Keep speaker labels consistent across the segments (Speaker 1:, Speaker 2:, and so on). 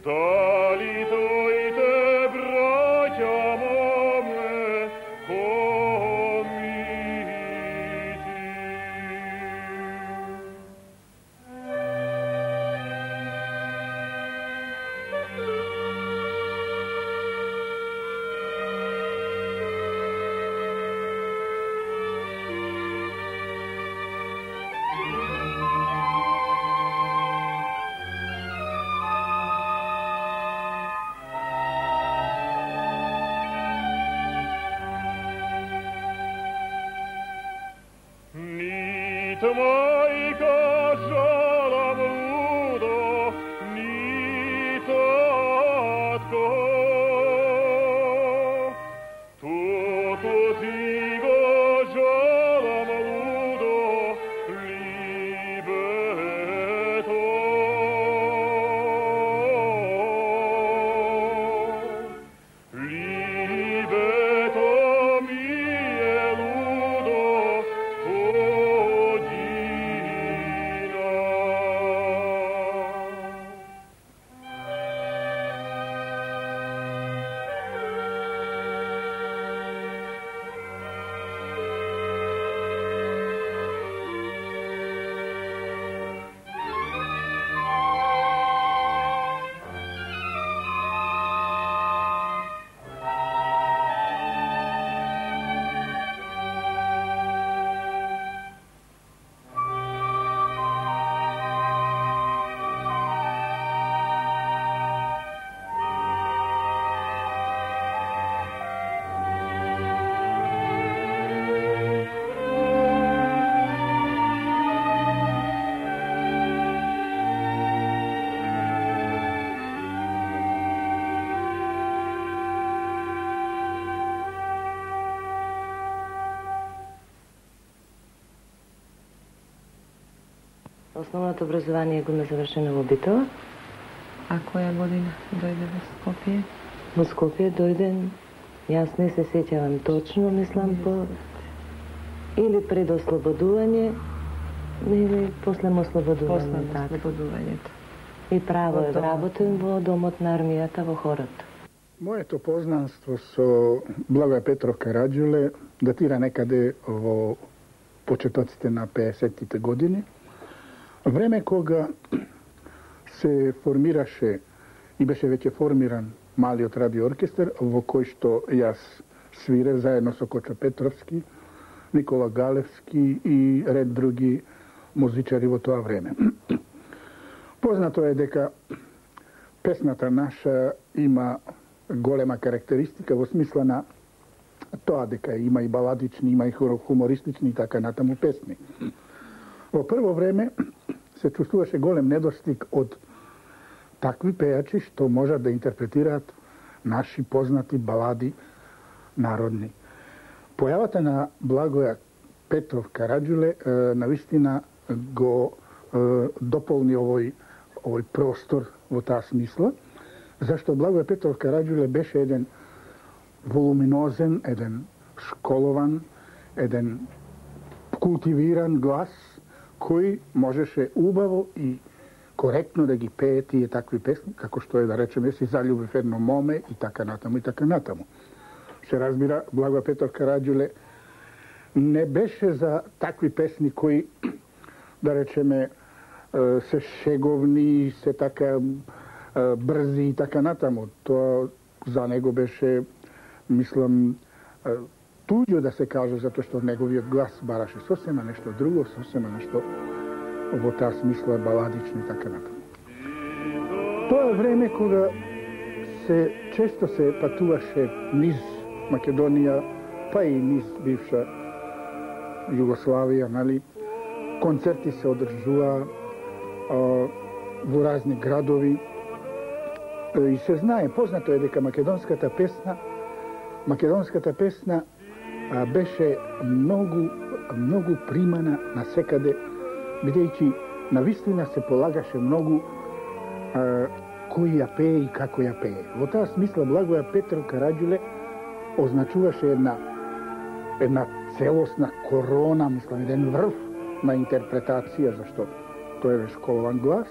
Speaker 1: Дали дойде, братя моме, комити. Майка жала блудо, ни татко. Туку ти го жала блудо, либето. Либето ми е лудо,
Speaker 2: Основното образование го ме завършено во Битола.
Speaker 3: А која година дојде во Скопје?
Speaker 2: Во Скопје дојден, јас не се сеќавам точно, мислам по или пред ослободување, или после ослободување.
Speaker 3: После ослободувањето.
Speaker 2: И право е вработен во домот на армијата во хорот.
Speaker 4: Моето познанство со Благоја Петров Караѓуле датира некаде во почетоците на 50-тите години. Време кога се формираше и беше веќе формиран малиот радио оркестар, во кој што јас свирев заедно со Кочо Петровски, Никола Галевски и ред други музичари во тоа време. Познато е дека песната наша има голема карактеристика во смисла на тоа дека има и баладични, има и хумористични и така натаму песни. Во прво време се чувствуваше голем недостиг од такви пејачи што можат да интерпретираат наши познати балади народни. Појавата на Благоја Петров Караѓуле навистина го дополни овој простор во таа смисла, зашто Благоја Петров Караѓуле беше еден волуминозен, еден школован, еден култивиран глас кој можеше убаво и коректно да ги пее тие такви песни, како што е да речеме си заљубив едно моме и така натаму и така натаму. Се разбира, Благоја Петров Караѓуле не беше за такви песни кои, да речеме, се шеговни, се така брзи и така натаму. Тоа за него беше, мислам, туѓо да се каже, затоа што неговиот глас бараше сосема нешто друго, сосема нешто во таа смисла баладично и така натаму. Тоа време кога често се патуваше низ Македонија, па и низ бивша Југославија, нали, концерти се одржуваа во разни градови и се знае, познато е дека македонската песна беше многу примана насекаде, бидејќи навистина се полагаше многу кој ја пее и како ја пее. Во таа смисла Благоја Петров Караѓуле означуваше една целосна корона, мислам, еден врв на интерпретација, зашто тој е школован глас,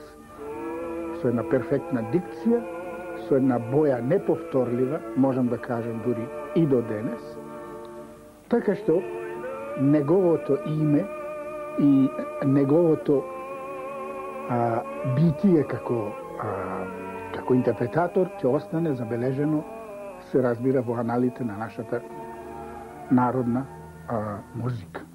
Speaker 4: со една перфектна дикција со една боја неповторлива, можам да кажам дури и до денес, така што неговото име и неговото битие како интерпретатор ќе остане забележено, се разбира, во аналите на нашата народна музика.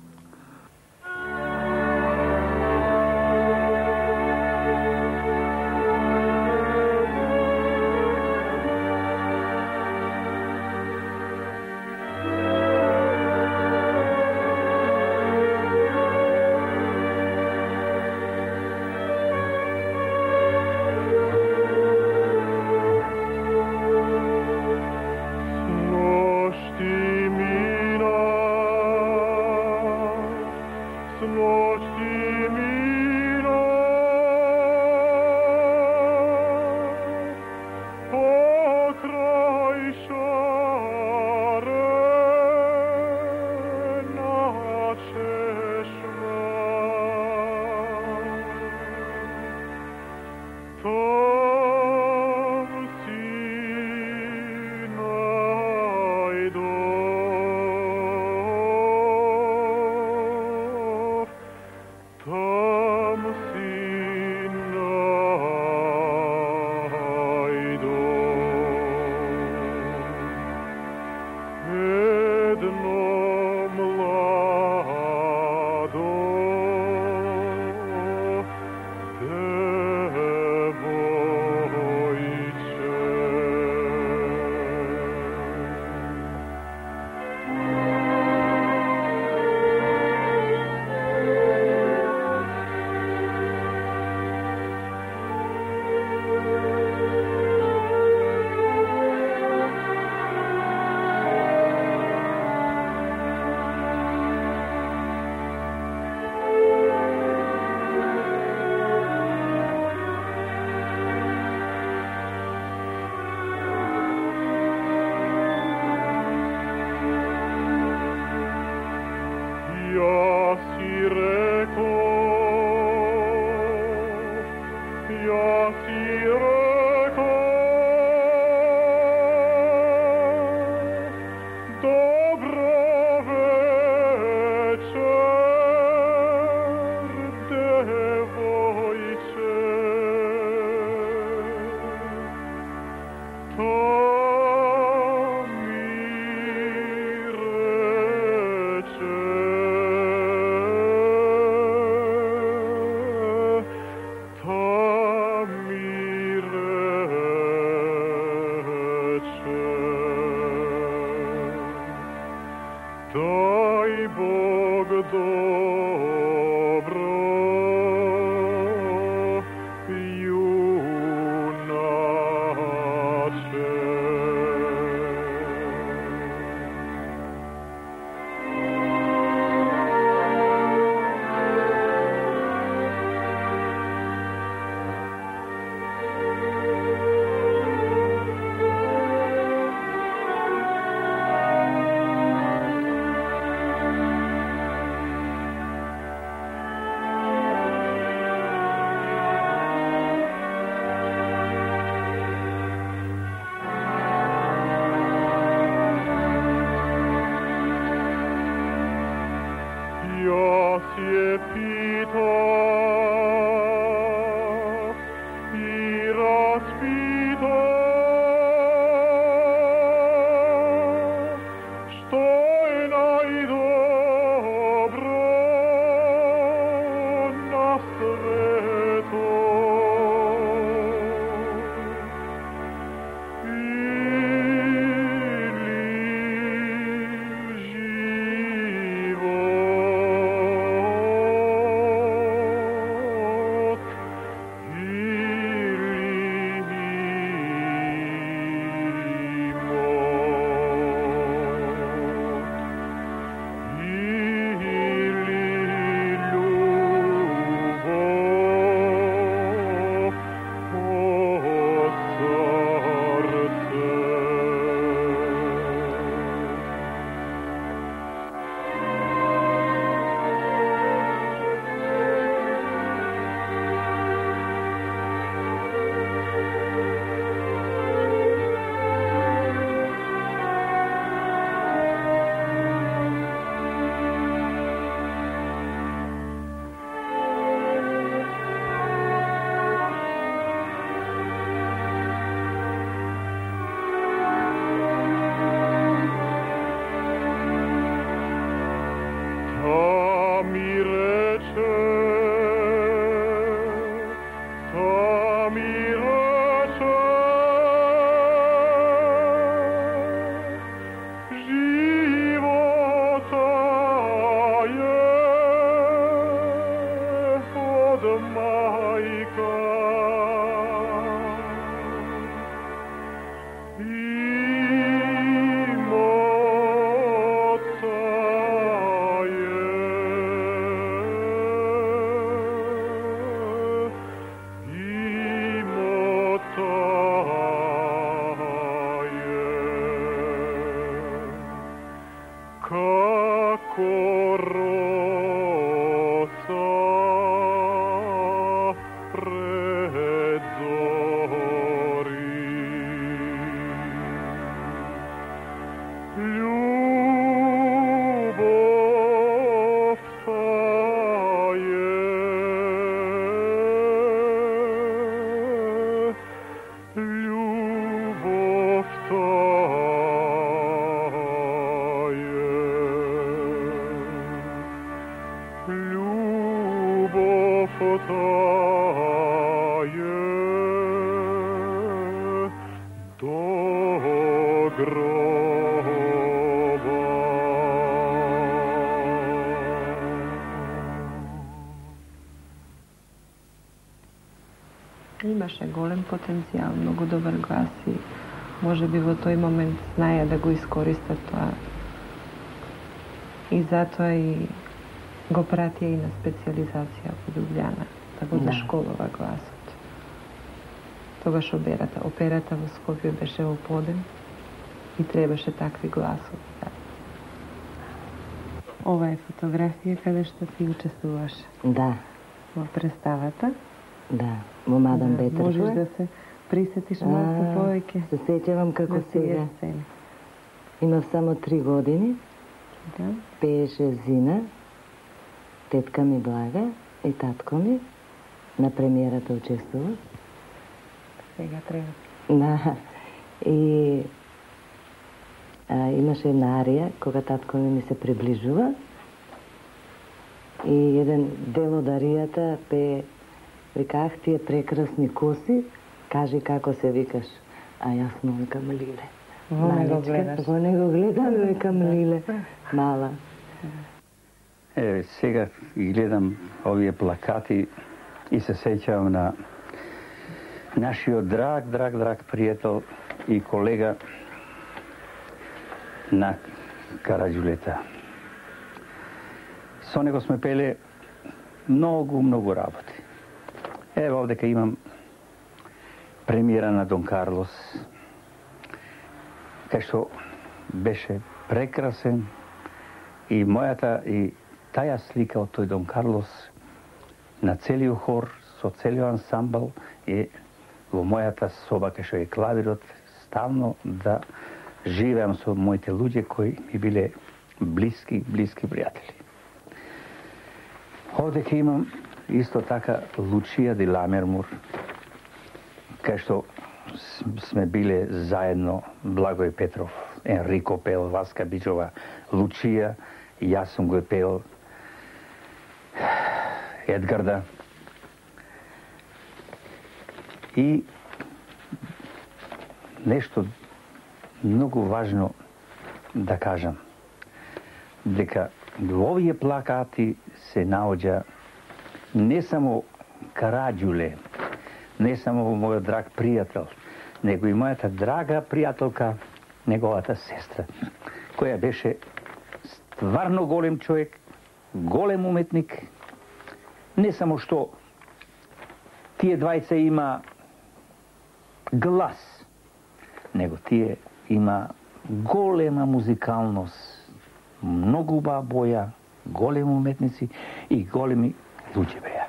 Speaker 3: Имаше голем потенцијал, многу добар глас и може би во тој момент знаја да го искористат тоа. И затоа и го пратија и на специализација во Лјубљана, да го зашколува гласот. Тогаш операта во Скопје беше во подем и требаше такви гласови. Ова е фотографија каде што ти учествуваше.
Speaker 2: Да.
Speaker 3: Во представата.
Speaker 2: Да, во Мадам Петрова.
Speaker 3: Можеш да се присетиш малку повеќе.
Speaker 2: Се сеќавам како сега. Имав само 3 години.
Speaker 3: Да.
Speaker 2: Пееше Зина, тетка ми Блага и татко ми. На премиерата учествува.
Speaker 3: Сега треба.
Speaker 2: Да. И имаше една арија кога татко ми се приближува. И еден дел од аријата виках, тие прекрасни коси, кажи како се викаш. А јас му викам Лиле.
Speaker 3: Во него гледаш.
Speaker 2: Во него гледам и викам Лиле. Мала.
Speaker 5: Сега ги гледам овие плакати и се сеќавам на нашиот драг пријател и колега на Караѓулета. Со него сме пеле многу работи. Ево овдека имам премиера на Дон Карлос, кај што беше прекрасен и таја слика од тој Дон Карлос на целиот хор, со целиот ансамбл и во мојата соба кај што е клавирот, ставно да живеам со моите луѓе кои ми биле блиски пријатели. Овдека имам исто така Лучија ди Ламермур, кај што сме биле заедно Благој Петров, Енрико пел, Васка Биџова, Лучија, јас сум го пел, Едгарда. И нешто многу важно да кажам, дека во овие плакати се наоѓа не само Караѓуле, не само мојот драг пријател, него и мојата драга пријателка, неговата сестра, која беше стварно голем човек, голем уметник. Не само што тие двајца има глас, него тие има голема музикалност, многу убава боја, големи уметници и големи луѓе беа.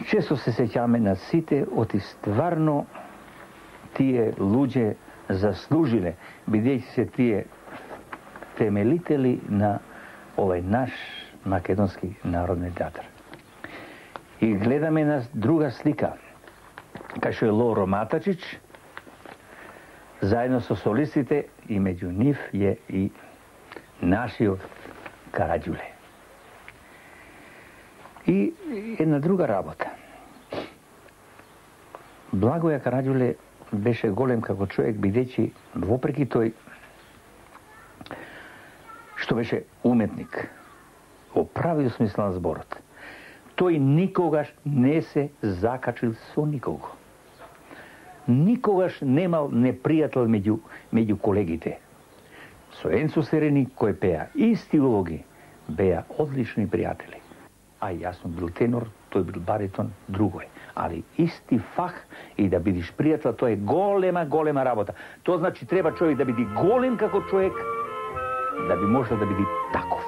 Speaker 5: Често се сеќаваме на сите, оти стварно тие луѓе заслужиле, бидејќи се тие темелители на овој наш македонски народен театар. И гледаме на друга слика, кај што е Лоро Матачич, заедно со солистите, и меѓу нив е и нашиот Караѓуле. И една друга работа. Благоја Караѓуле беше голем како човек, бидејќи вопреки тој што беше уметник, во правиот смисла на зборот, тој никогаш не се закачил со никого. никогаш немал непријател меѓу колегите. Со Енцо Серени, кој пеа исти улоги, беа одлични пријатели. А јас сум бил тенор, тој бил баритон, друго е. Али исти фах и да бидиш пријател, тоа е голема работа. Тоа значи треба човек да биде голем како човек, да би можел да биде таков.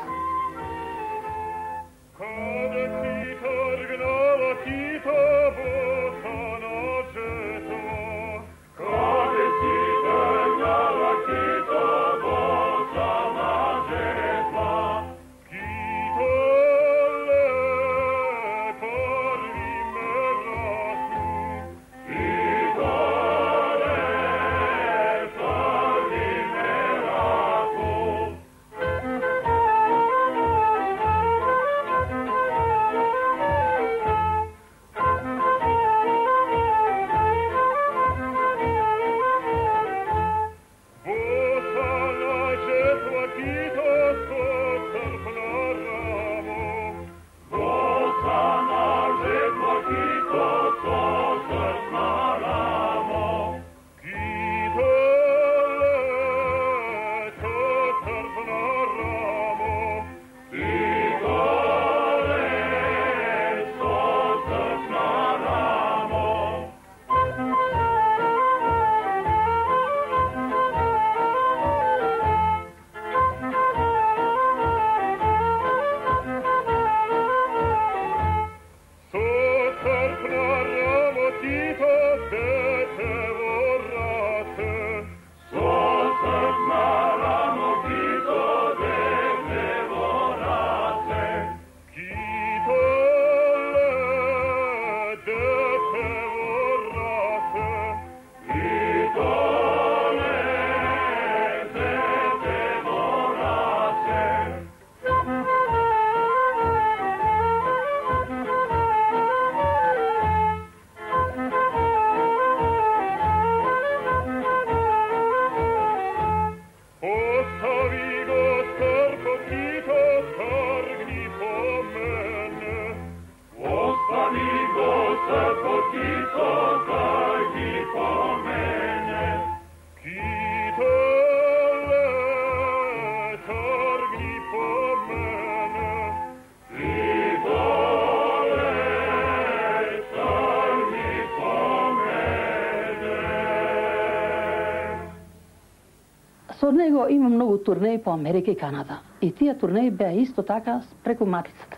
Speaker 6: Со него има многу турнеи по Америка и Канада. И тие турнеи беа исто така преку матицата.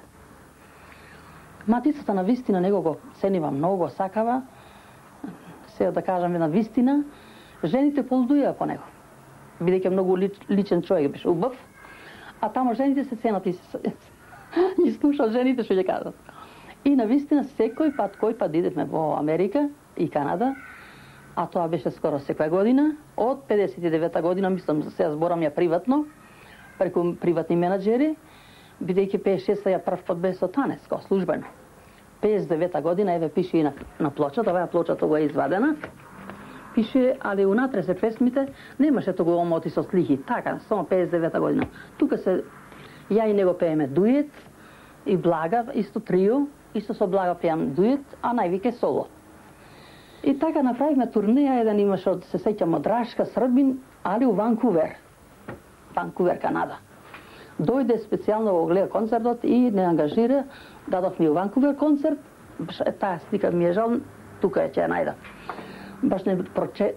Speaker 6: Матицата на вистина него го ценива многу, сакава. Сега да кажам една вистина, жените полудуја по него. Бидејќи многу личен човек беше убав, а тамо жените се ценат и се ги слушат жените што ќе кажат. И на вистина кој пат идевме во Америка и Канада, а тоа беше скоро секоја година, од 59-та година, мислам, сега зборам ја приватно, преку приватни менаџери, бидејќи 56-та ја прв пат бе со Танеско, службено. 59-та година, еве пише и на плочата, оваа плочата го е извадена, пише, али унатре се песмите, немаше тогу омоти со слихи, така, само 59-та година. Тука се, ја и него пееме дует, и Блага, исто трио, исто со Блага пеам дует, а највике соло. И така направивме турнеја, еден имаше од, се сеќам, од Рашка, Србин, али у Ванкувер, Канада. Дојде специјално го гледа концертот и не ангажира, дадохме у Ванкувер концерт, таа слика ми е жал, тука е, ќе ја најдам. Баш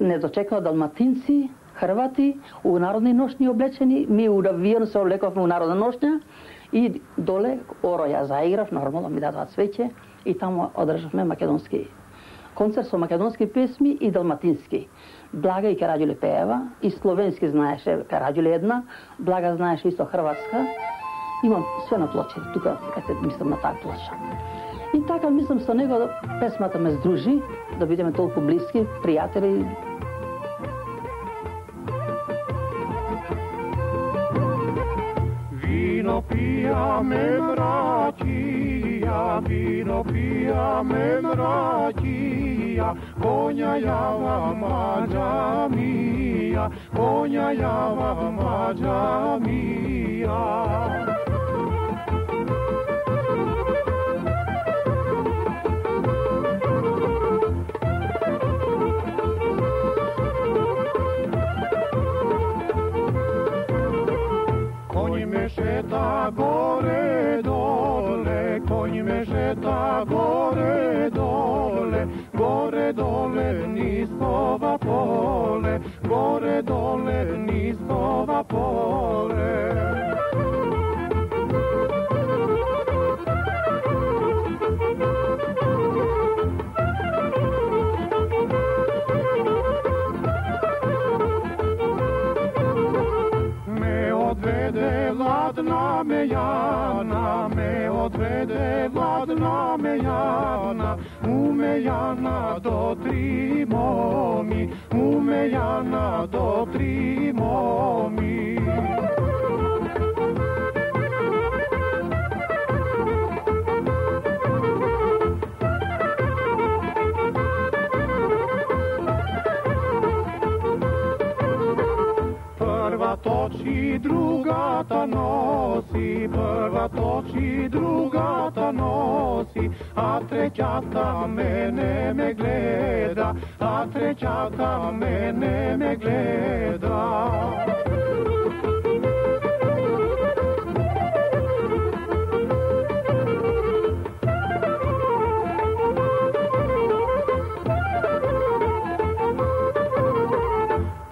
Speaker 6: не дочекаа далматинци, хрвати, у народни ношни облечени, ми у авион се облековме у народна ношња и доле оро ја заиграв, нормално ми дадоа цвеќе и таму одржавме македонски концерт со македонски песми и далматински. Блага и Караѓуле пеева, и словенски знаеше Караѓуле една, Блага знаеше исто хрватска. Имам све на плочи, тука, каде мислам на таа плоча. И така мислам со него песмата ме здружи, да бидеме толку блиски, пријатели.
Speaker 1: Vino pijame mračija, vino pijame mračija, konja java mađa mija, konja java mađa mija. šeta gore dole, konj me šeta gore dole, gore dole niskova pole, gore dole niskova pole. Ladna Mejana, me odvede ladna Mejana, u Mejana do tri momi, u Mejana do tri momi. Prva toči, druga ta nosi, prva toči, druga ta nosi, a trećata mene me gleda, a trećata mene me gleda.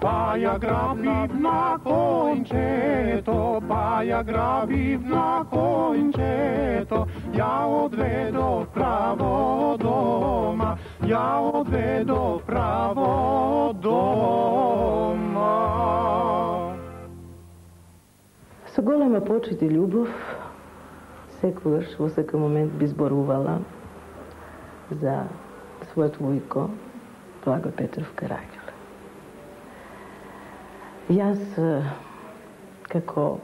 Speaker 1: Pa ja grabim na konjčeto, pa ja grabim na konjčeto, ja odvedo pravo doma, ja odvedo pravo doma.
Speaker 2: Со голема почит и љубов, секогаш во секој момент би зборувала за својот вујко, Благој Петров Караѓуле. Јас, како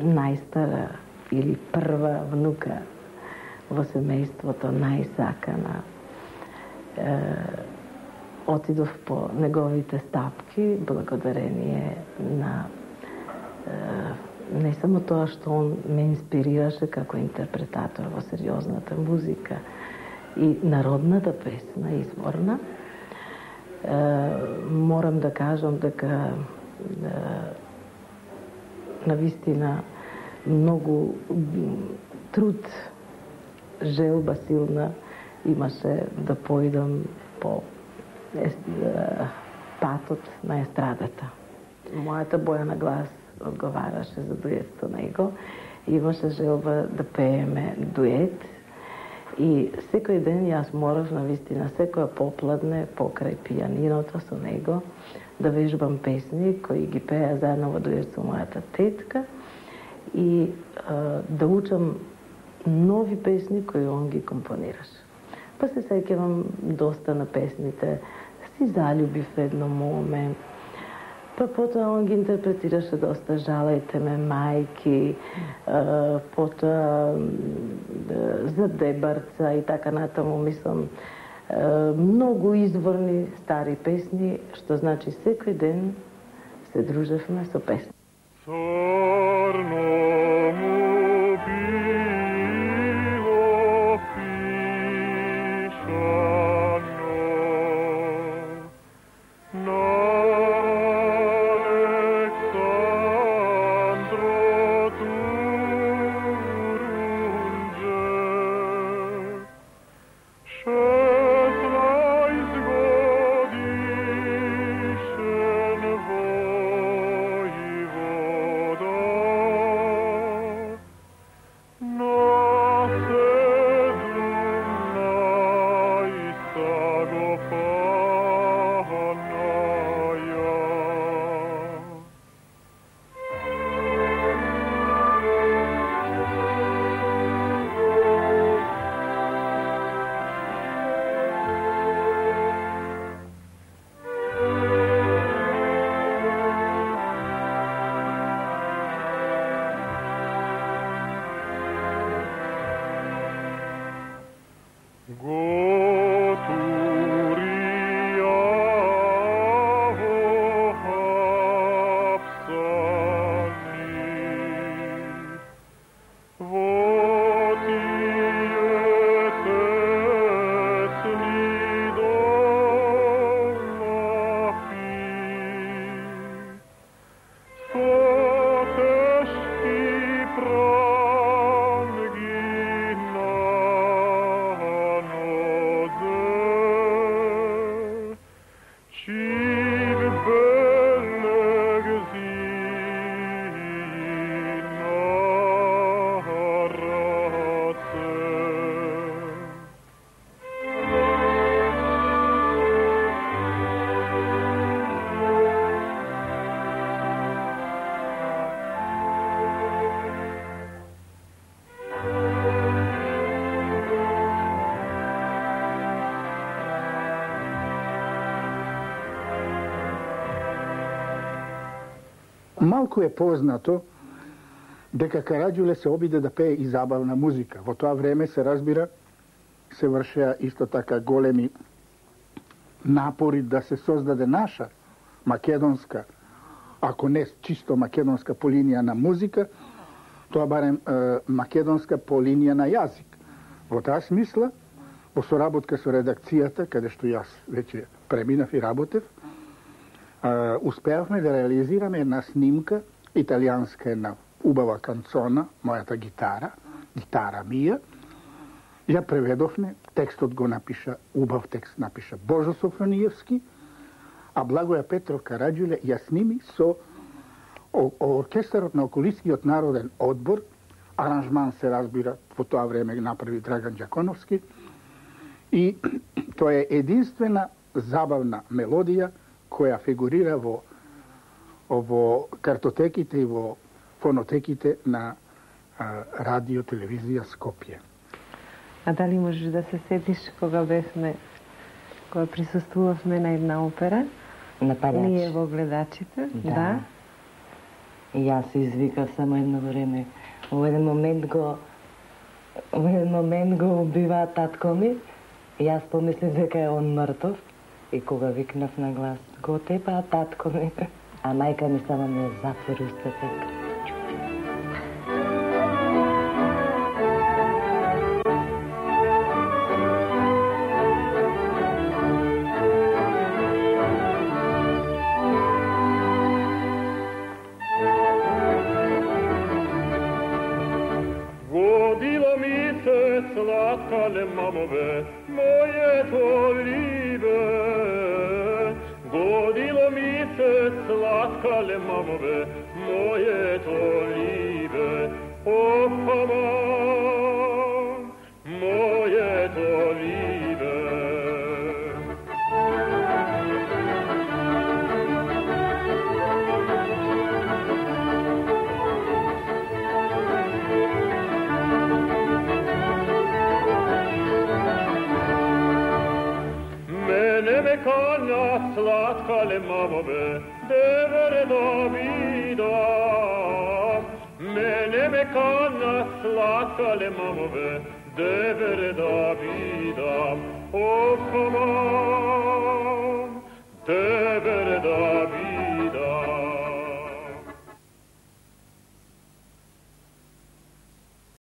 Speaker 2: најстара или прва внука во семејството, најсакана, отидов по неговите стапки, благодарение на не само тоа што он ме инспирираше како интерпретатор во сериозната музика и народната песна, изворна, морам да кажам дека навистина многу труд, желба силна имаше да поидам по патот на естрадата. Мојата боја на глас одговараше за дует со него. Имаше желба да пееме дует. И секој ден јас морав навистина секоја попладне покрај пијаниното со него да вежбам песни кои ги пеа заедно во дует со мојата тетка и да учам нови песни кои он ги компонираше. Па се сеќавам доста на песните. Си заљубив едно моме. Па потоа он ги интерпретираше доста Жалајте ме мајки, потоа за Дебарца и така натаму, мислам, многу изворни стари песни, што значи секој ден се дружевме со песни.
Speaker 1: Voivod
Speaker 4: Малку е познато дека Караѓуле се обиде да пее и забавна музика. Во тоа време се разбира, се вршеа исто така големи напори да се создаде наша македонска, ако не чисто македонска по линија на музика, тоа барем македонска по линија на јазик. Во таа смисла, во соработка со редакцијата, каде што јас веќе преминав и работев, успеавме да реализираме една снимка, италијанска една убава канцона, мојата гитара мија. Ја преведовме, текстот го напиша, убав текст напиша Божо Софрониевски, а Благоја Петров Караѓуле ја сними со оркестарот на Околискиот народен одбор. Аранжман се разбира, во тоа време направи Драган Ѓаконовски. И тоа е единствена забавна мелодија која фигурира во картотеките и во фонотеките на радио, телевизија Скопје.
Speaker 3: А дали можеш да се сетиш кога присуствувавме на една опера?
Speaker 2: На Палјач.
Speaker 3: Ние во гледачите, да.
Speaker 2: И јас се извикав само едно време. Во еден момент го убива татко ми. И јас помислив дека е он мртов. И кога викнав на глас, го тепа татко ми. А мајка ми само ми затвори устата.
Speaker 1: Slatke mamove, moje olive. Godilo mi se slatke mamove, moje olive. O mama, moje olive. Kana slatka le mamove, devere Davida. Mene me kana slatka le mamove, devere Davida. O